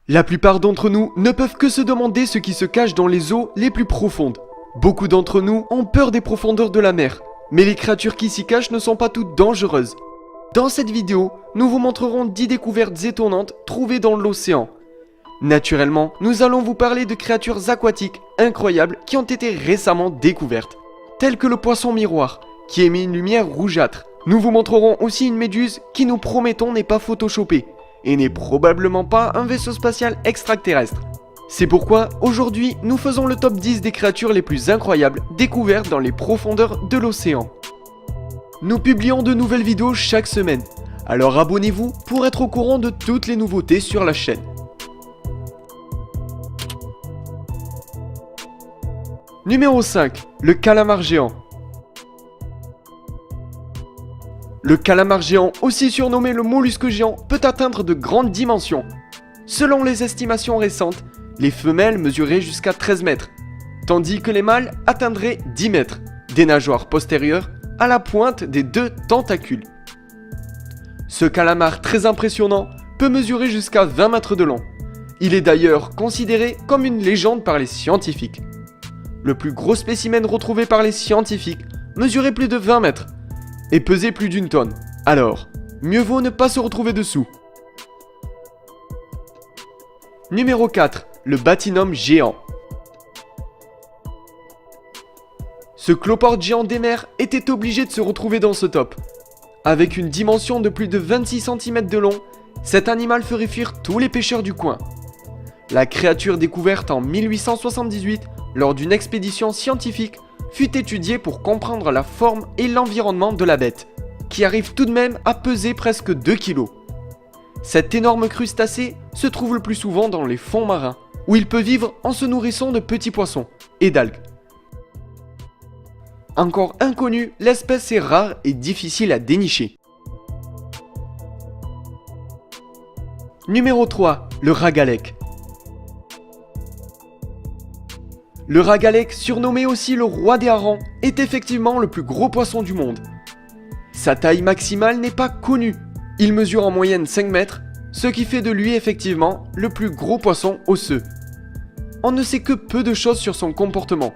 La plupart d'entre nous ne peuvent que se demander ce qui se cache dans les eaux les plus profondes. Beaucoup d'entre nous ont peur des profondeurs de la mer, mais les créatures qui s'y cachent ne sont pas toutes dangereuses. Dans cette vidéo, nous vous montrerons 10 découvertes étonnantes trouvées dans l'océan. Naturellement, nous allons vous parler de créatures aquatiques incroyables qui ont été récemment découvertes, telles que le poisson miroir, qui émet une lumière rougeâtre. Nous vous montrerons aussi une méduse qui nous promettons n'est pas photoshopée, et n'est probablement pas un vaisseau spatial extraterrestre. C'est pourquoi, aujourd'hui, nous faisons le top 10 des créatures les plus incroyables découvertes dans les profondeurs de l'océan. Nous publions de nouvelles vidéos chaque semaine, alors abonnez-vous pour être au courant de toutes les nouveautés sur la chaîne. Numéro 5, le calamar géant. Le calamar géant, aussi surnommé le mollusque géant, peut atteindre de grandes dimensions. Selon les estimations récentes, les femelles mesuraient jusqu'à 13 mètres, tandis que les mâles atteindraient 10 mètres, des nageoires postérieures à la pointe des 2 tentacules. Ce calamar très impressionnant peut mesurer jusqu'à 20 mètres de long. Il est d'ailleurs considéré comme une légende par les scientifiques. Le plus gros spécimen retrouvé par les scientifiques mesurait plus de 20 mètres et pesait plus d'1 tonne. Alors, mieux vaut ne pas se retrouver dessous. Numéro 4, le Batinum géant. Ce cloporde géant des mers était obligé de se retrouver dans ce top. Avec une dimension de plus de 26 cm de long, cet animal ferait fuir tous les pêcheurs du coin. La créature découverte en 1878 lors d'une expédition scientifique fut étudiée pour comprendre la forme et l'environnement de la bête, qui arrive tout de même à peser presque 2 kg. Cet énorme crustacé se trouve le plus souvent dans les fonds marins, où il peut vivre en se nourrissant de petits poissons et d'algues. Encore inconnue, l'espèce est rare et difficile à dénicher. Numéro 3, le ragalec. Le ragalec, surnommé aussi le roi des harengs, est effectivement le plus gros poisson du monde. Sa taille maximale n'est pas connue. Il mesure en moyenne 5 mètres, ce qui fait de lui effectivement le plus gros poisson osseux. On ne sait que peu de choses sur son comportement.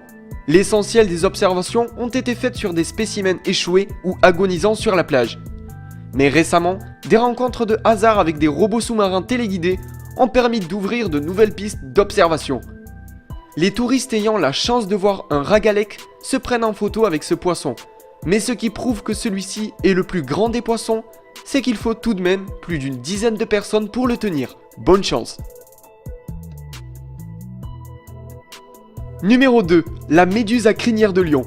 L'essentiel des observations ont été faites sur des spécimens échoués ou agonisant sur la plage. Mais récemment, des rencontres de hasard avec des robots sous-marins téléguidés ont permis d'ouvrir de nouvelles pistes d'observation. Les touristes ayant la chance de voir un ragalec se prennent en photo avec ce poisson. Mais ce qui prouve que celui-ci est le plus grand des poissons, c'est qu'il faut tout de même plus d'une dizaine de personnes pour le tenir. Bonne chance. Numéro 2, la méduse à crinière de lion.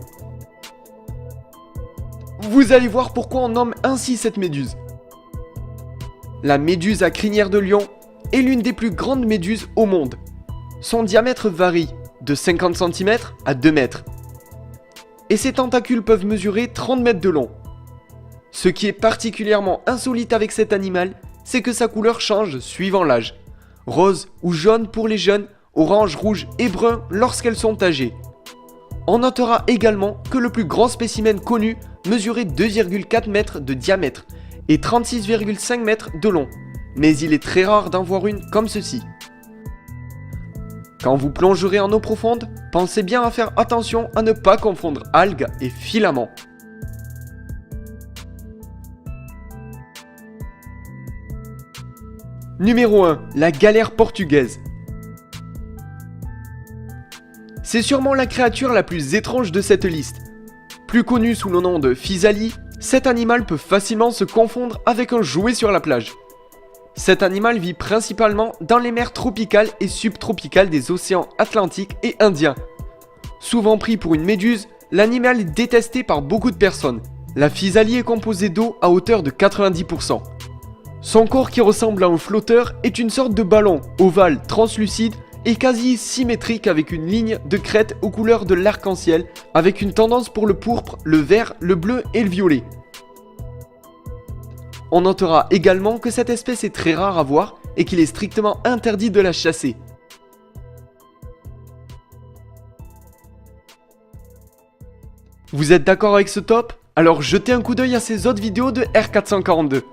Vous allez voir pourquoi on nomme ainsi cette méduse. La méduse à crinière de lion est l'une des plus grandes méduses au monde. Son diamètre varie de 50 cm à 2 mètres. Et ses tentacules peuvent mesurer 30 mètres de long. Ce qui est particulièrement insolite avec cet animal, c'est que sa couleur change suivant l'âge. Rose ou jaune pour les jeunes, orange, rouge et brun lorsqu'elles sont âgées. On notera également que le plus grand spécimen connu mesurait 2,4 mètres de diamètre et 36,5 mètres de long, mais il est très rare d'en voir une comme ceci. Quand vous plongerez en eau profonde, pensez bien à faire attention à ne pas confondre algues et filaments. Numéro 1, la galère portugaise. C'est sûrement la créature la plus étrange de cette liste. Plus connu sous le nom de physalie, cet animal peut facilement se confondre avec un jouet sur la plage. Cet animal vit principalement dans les mers tropicales et subtropicales des océans Atlantique et Indien. Souvent pris pour une méduse, l'animal est détesté par beaucoup de personnes. La physalie est composée d'eau à hauteur de 90%. Son corps qui ressemble à un flotteur est une sorte de ballon ovale translucide et quasi symétrique avec une ligne de crête aux couleurs de l'arc-en-ciel avec une tendance pour le pourpre, le vert, le bleu et le violet. On notera également que cette espèce est très rare à voir et qu'il est strictement interdit de la chasser. Vous êtes d'accord avec ce top? Alors jetez un coup d'œil à ces autres vidéos de R442.